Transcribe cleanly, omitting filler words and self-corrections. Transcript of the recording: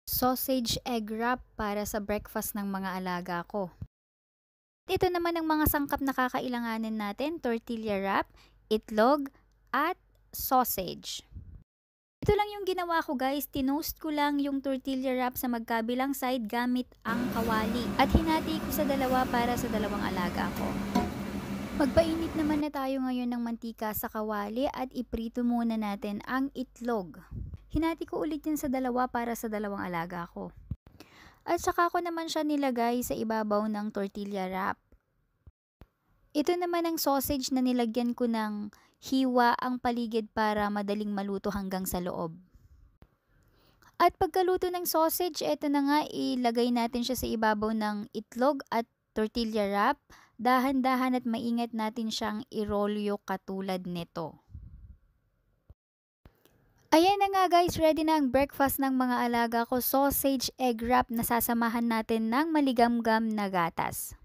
Sausage egg wrap para sa breakfast ng mga alaga ko. Ito naman ang mga sangkap na kakailanganin natin: tortilla wrap, itlog, at sausage. Ito lang yung ginawa ko guys, tinost ko lang yung tortilla wrap sa magkabilang side gamit ang kawali at hinati ko sa dalawa para sa dalawang alaga ko. Magpainit naman na tayo ngayon ng mantika sa kawali at iprito muna natin ang itlog. Hinati ko ulit yan sa dalawa para sa dalawang alaga ko. At saka ko naman siya nilagay sa ibabaw ng tortilla wrap. Ito naman ang sausage na nilagyan ko ng hiwa ang paligid para madaling maluto hanggang sa loob. At pagkaluto ng sausage, eto na nga, ilagay natin siya sa ibabaw ng itlog at tortilla wrap. Dahan-dahan at maingat natin siyang irolyo katulad nito. Ayan na nga guys, ready na ang breakfast ng mga alaga ko, sausage egg wrap na sasamahan natin ng maligamgam na gatas.